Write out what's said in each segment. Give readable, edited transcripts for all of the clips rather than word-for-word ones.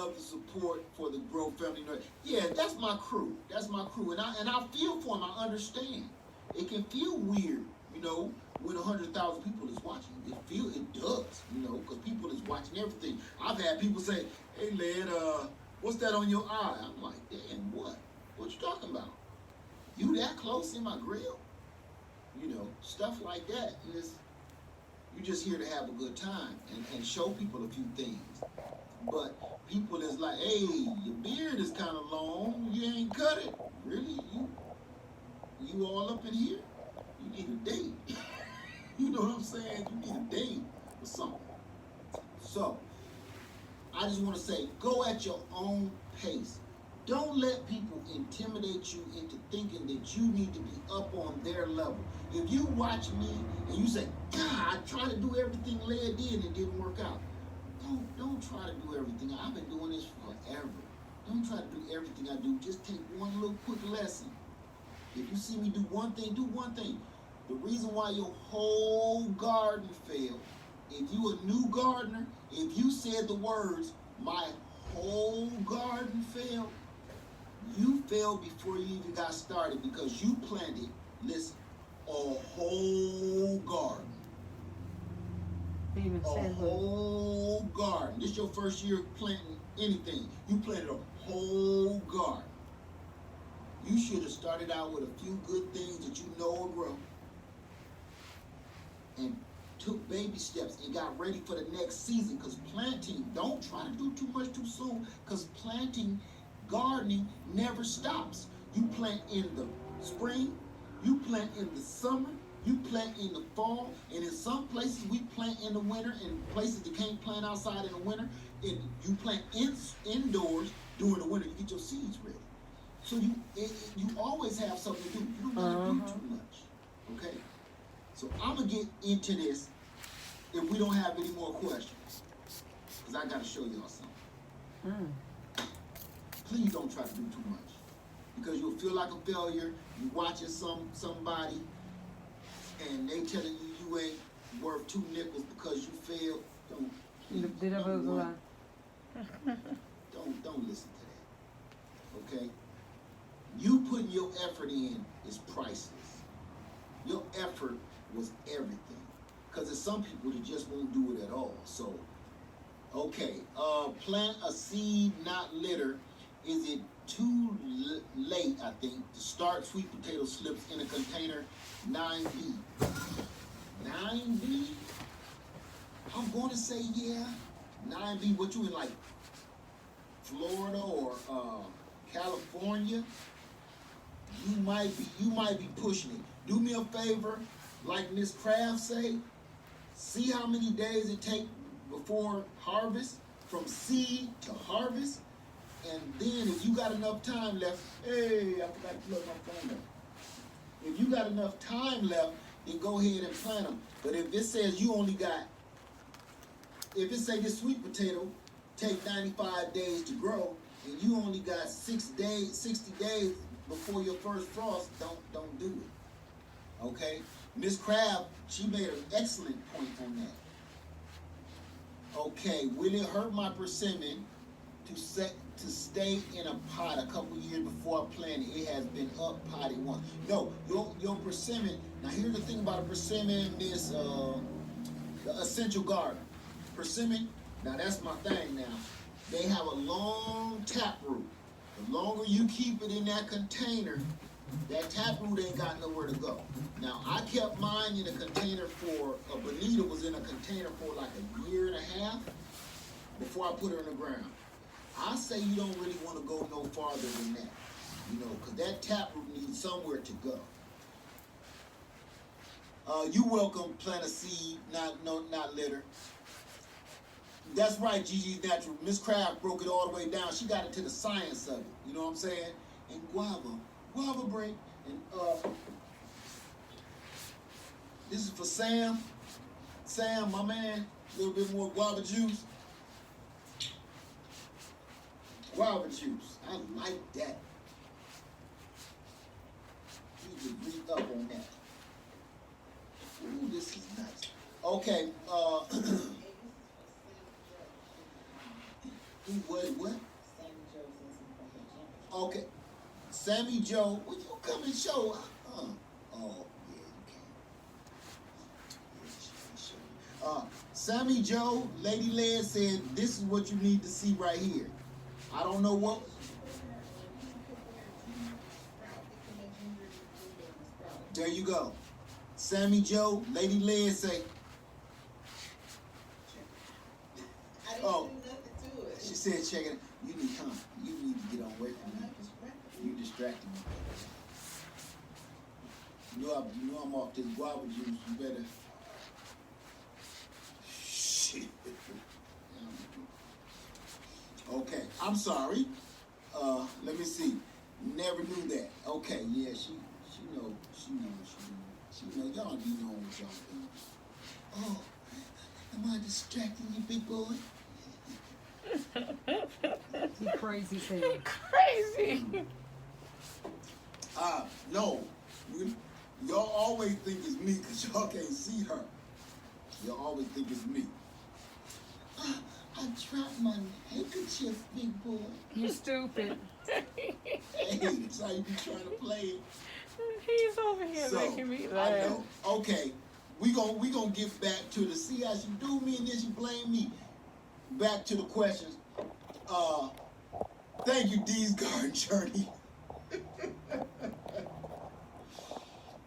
love the support for the Grow Family. Yeah, that's my crew. That's my crew, and I feel for them. I understand. It can feel weird, you know, when 100,000 people is watching. It does, you know, because people is watching everything. I've had people say, "Hey, lad, what's that on your eye?" I'm like, "Damn, what? What you talking about? You that close in my grill?" You know, stuff like that. You're just here to have a good time and show people a few things. But people is like, "Hey, your beard is kind of long. You ain't cut it. Really? You all up in here? You need a date." You know what I'm saying? You need a date or something. So, I just want to say, go at your own pace. Don't let people intimidate you into thinking that you need to be up on their level. If you watch me and you say, "God, I tried to do everything Leah did and it didn't work out," don't try to do everything. I've been doing this forever. Don't try to do everything I do. Just take one little quick lesson. If you see me do one thing, do one thing. The reason why your whole garden failed, if you a new gardener, if you said the words, "My whole garden failed," you failed before you even got started, because you planted, listen, a whole garden. Even A whole garden. This is your first year planting anything. You planted a whole garden. You should have started out with a few good things that you know will grow, and took baby steps and got ready for the next season. Because planting, don't try to do too much too soon, because planting, gardening never stops. You plant in the spring, you plant in the summer, you plant in the fall, and in some places we plant in the winter, and places that can't plant outside in the winter, and you plant indoors during the winter. You get your seeds ready. So you always have something to do. You don't gotta do too much. Okay? So I'm gonna get into this if we don't have any more questions, because I gotta show y'all something. Please don't try to do too much, because you'll feel like a failure. You're watching somebody and they telling you ain't worth 2 nickels because you failed. Don't listen to that. Okay? You putting your effort in is priceless. Your effort was everything. Because there's some people that just won't do it at all. So, okay. Plant a seed, not litter. Is it too late, I think, to start sweet potato slips in a container? 9B. 9B? I'm going to say yeah. 9B, what you in, like Florida or California? You might be pushing it. Do me a favor, like Miss Craft say, see how many days it takes before harvest, from seed to harvest, and then if you got enough time left, hey, I forgot to plug my phone up. If you got enough time left, then go ahead and plant them. But if it says you only got, if it say this sweet potato take 95 days to grow, and you only got 60 days before your first frost, don't do it. Okay? Miss Crab, she made an excellent point on that. Okay, will it hurt my persimmon to stay in a pot a couple years before I plant it? It has been up potted once. No, your persimmon. Now here's the thing about a persimmon, Miss the essential garden. Persimmon. Now that's my thing. Now they have a long tap root. The longer you keep it in that container, that tap root ain't got nowhere to go. Now, I kept mine in a container for, Bonita was in a container for like a year and a half before I put her in the ground. I say you don't really want to go no farther than that, you know, because that tap root needs somewhere to go. You welcome, plant a seed, not litter. That's right, Gigi's Natural. Miss Craft broke it all the way down. She got into the science of it. You know what I'm saying? And guava break. And this is for Sam. Sam, my man, a little bit more guava juice. Guava juice. I like that. You can read up on that. Ooh, this is nice. Okay, What? Okay. Sammy Joe, will you come and show? Oh, yeah, you can. Sammy Joe, Lady Led said, this is what you need to see right here. I don't know what. There you go. Sammy Joe, Lady Led say. Oh, she said, check it. You need to get on away from me. You distracting me. You know I'm off this guava juice. You better. Shit. Okay, I'm sorry. Let me see. Never knew that. Okay, yeah, she know. Y'all be knowing what y'all doing. Oh, am I distracting you, big boy? You crazy thing. Crazy. No. Y'all always think it's me because y'all can't see her. Y'all always think it's me. I dropped my handkerchief, big boy. You stupid. Hey, that's how you be trying to play it. He's over here making me laugh. I know. Okay, we gonna get back to the see how she do me and then she blame me. Back to the questions. Thank you, Dee's Garden Journey.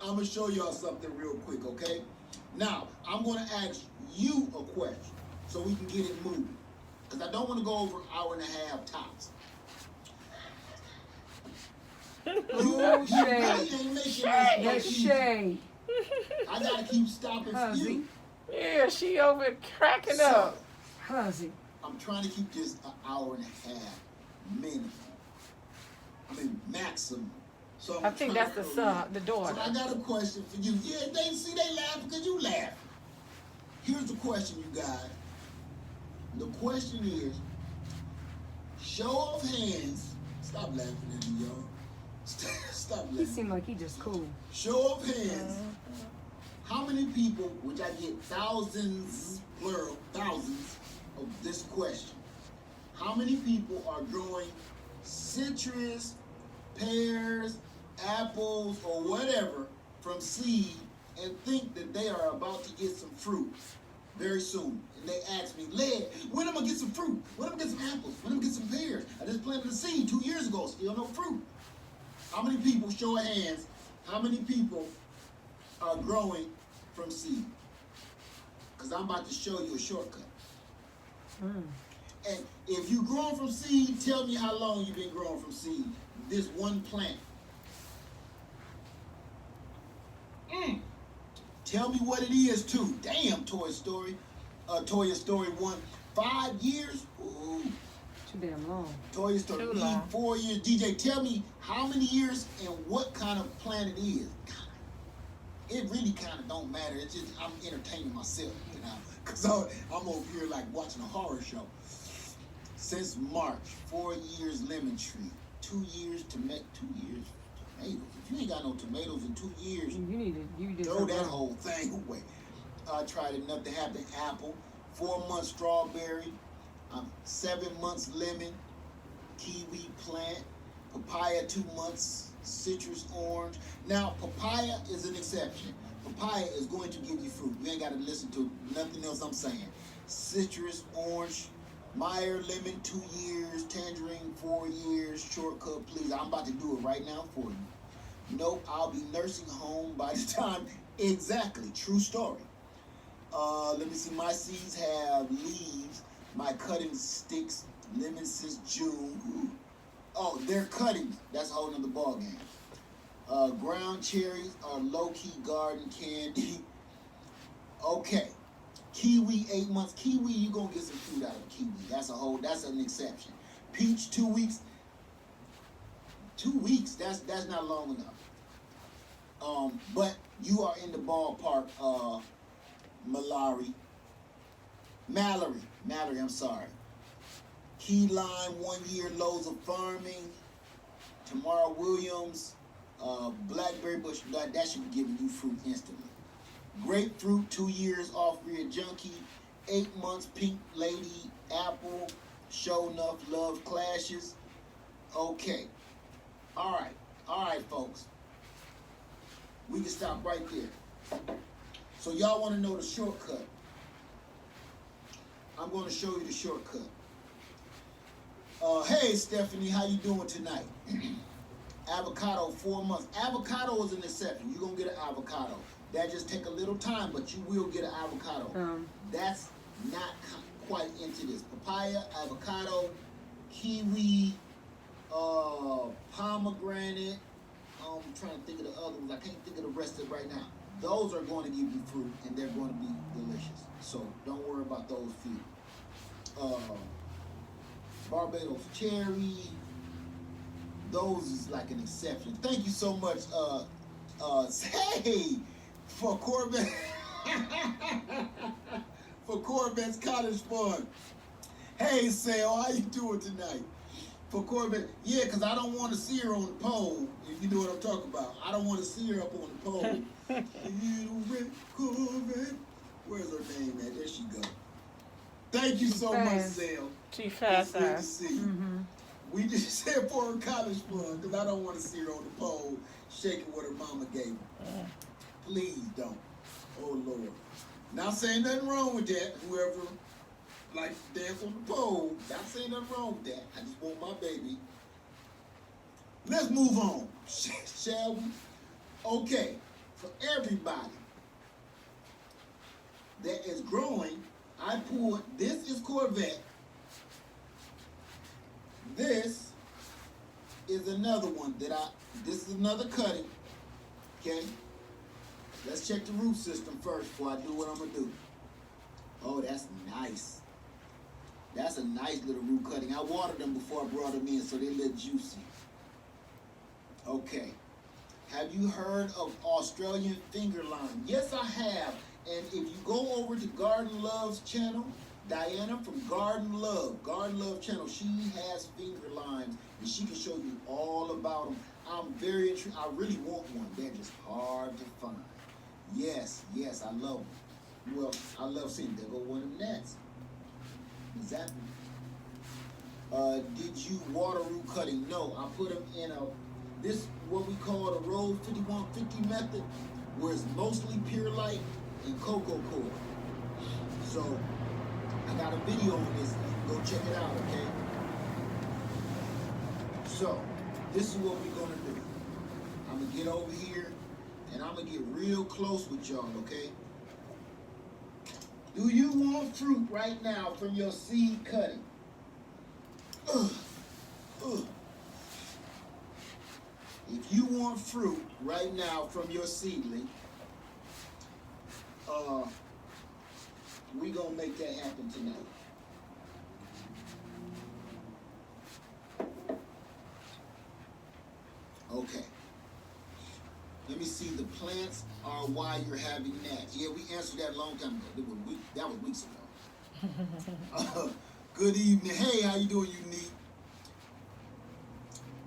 I'm gonna show y'all something real quick, okay? Now, I'm gonna ask you a question so we can get it moving. Because I don't want to go over an hour and a half tops. No shade. That's shade. I gotta keep stopping for you. Yeah, she over cracking up. Huzzy. I'm trying to keep this an hour and a half minimum. Maximum. So I think that's the son, the daughter. So I got a question for you. Yeah, they laugh because you laugh. Here's the question, you guys. The question is, show of hands. Stop laughing at me, y'all. Stop laughing. He seemed like he just cool. Show of hands. How many people, which I get thousands, plural, thousands of this question. How many people are growing citrus, pears, apples, or whatever from seed and think that they are about to get some fruit very soon? And they ask me, Led, when am I gonna get some fruit? When am I gonna get some apples? When am I gonna get some pears? I just planted a seed 2 years ago, still no fruit. How many people, show of hands, how many people are growing from seed? Because I'm about to show you a shortcut. And if you're growing from seed, tell me how long you've been growing from seed. This one plant. Tell me what it is too. Damn, Toy Story 1. 5 years? Ooh. Too damn long. Toy Story 4 years. DJ, tell me how many years and what kind of plant it is. God, it really kind of don't matter. It's just I'm entertaining myself, because I'm over here like watching a horror show. Since March, 4 years lemon tree, 2 years tomatoes. If you ain't got no tomatoes in 2 years, you did throw that whole thing away. I tried it, nothing happened. Apple, 4 months strawberry, 7 months lemon, kiwi plant, papaya 2 months, citrus orange. Now papaya is an exception. Papaya is going to give you fruit. You ain't got to listen to nothing else I'm saying. Citrus orange, Meyer lemon 2 years, tangerine 4 years, shortcut please. I'm about to do it right now for you. Nope, I'll be nursing home by the time. Exactly, true story. Let me see, my seeds have leaves. My cutting sticks, lemon since June. Ooh. Oh, they're cutting. That's a whole nother ball game. Ground cherries are low-key garden candy. Okay. Kiwi, 8 months. Kiwi, you gonna get some fruit out of kiwi. That's an exception. Peach, 2 weeks. 2 weeks, that's not long enough. But you are in the ballpark, Mallory, I'm sorry. Key lime, 1 year, loads of farming. Tamara Williams, blackberry bush, that should be giving you fruit instantly. Grapefruit, 2 years, off-grid junkie. 8 months, pink lady, apple. Show enough love clashes. Okay. All right, folks. We can stop right there. So y'all want to know the shortcut. I'm going to show you the shortcut. Hey, Stephanie, how you doing tonight? Avocado, 4 months. Avocado is an exception. You're going to get an avocado. That just take a little time, but you will get an avocado. That's not quite into this. Papaya, avocado, kiwi, pomegranate. I'm trying to think of the other ones. I can't think of the rest of it right now. Those are going to give you fruit, and they're going to be delicious. So don't worry about those few. Barbados cherry. Those is like an exception. Thank you so much. Hey, for Corvette, for Corvette's Cottage Fun. Hey, Sal, how you doing tonight? For Corvette, yeah, because I don't want to see her on the pole, if you know what I'm talking about. I don't want to see her up on the pole. Little red Corvette. Where's her name at? There she go. Thank you so much, Sal. She fast. It's good to see you. We just said for her college fun, because I don't want to see her on the pole shaking what her mama gave her. Please don't. Oh, Lord. Not saying nothing wrong with that. Whoever likes to dance on the pole, not saying nothing wrong with that. I just want my baby. Let's move on, shall we? Okay, for everybody that is growing, I pulled, this is Corvette. This is another one that this is another cutting, okay? Let's check the root system first before I do what I'm gonna do. Oh, that's nice. That's a nice little root cutting. I watered them before I brought them in, so they're a little juicy. Okay. Have you heard of Australian finger lime? Yes, I have. And if you go over to Garden Love's channel, Diana from Garden Love channel, she has finger limes, and she can show you all about them. I'm very interested. I really want one. They're just hard to find. Yes, I love them. Well, I love seeing there go one of them nets. Exactly. Did you water root cutting? No, I put them in this what we call the Roll 5150 method, where it's mostly pure light and cocoa core. So I got a video on this. Go check it out, okay? So this is what we're gonna do. I'm gonna get over here and I'm gonna get real close with y'all, okay? Do you want fruit right now from your seed cutting? If you want fruit right now from your seedling, we gonna make that happen tonight. Okay. Let me see. The plants are why you're having gnats. Yeah, we answered that a long time ago. That was weeks ago. Good evening. Hey, how you doing, Unique?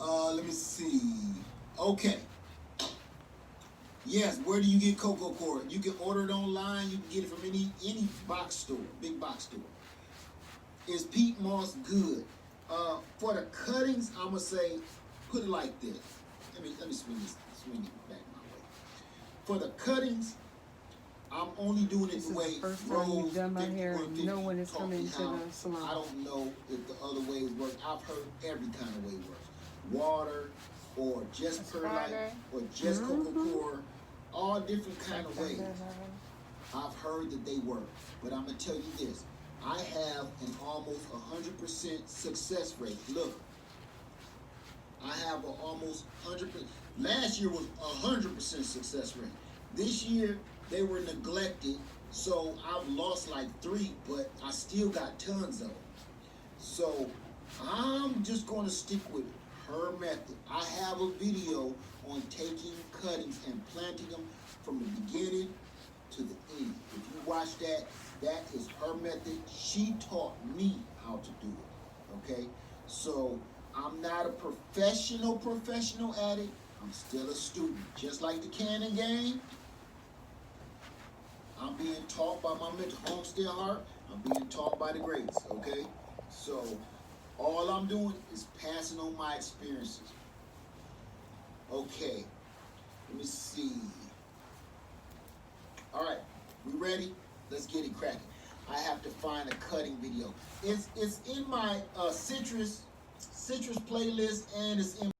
Let me see. Okay. Yes, where do you get cocoa core? You can order it online. You can get it from any box store, big box store. Is peat moss good? For the cuttings, I'm gonna say, put it like this. Let me swing it back my way. For the cuttings, I'm only doing it the way Rose 5150 no one is taught coming me to how. the salon. I don't know if the other ways work. I've heard every kind of way it works. Water, or just perlite, or just cocoa core, all different kind of ways. I've heard that they work, but I'm gonna tell you this: I have an almost 100% success rate. Look, I have an almost 100%. Last year was 100% success rate. This year they were neglected, so I've lost like 3, but I still got tons of them. So I'm just gonna stick with her method. I have a video on taking cuttings and planting them from the beginning to the end. If you watch that, that is her method. She taught me how to do it, okay? So I'm not a professional at it. I'm still a student. Just like the canning game, I'm being taught by my mentor, Homestead Heart. I'm being taught by the greats, okay? So All I'm doing is passing on my experiences. Okay, let me see. All right, we ready? Let's get it cracking. I have to find a cutting video. It's in my citrus playlist, and it's in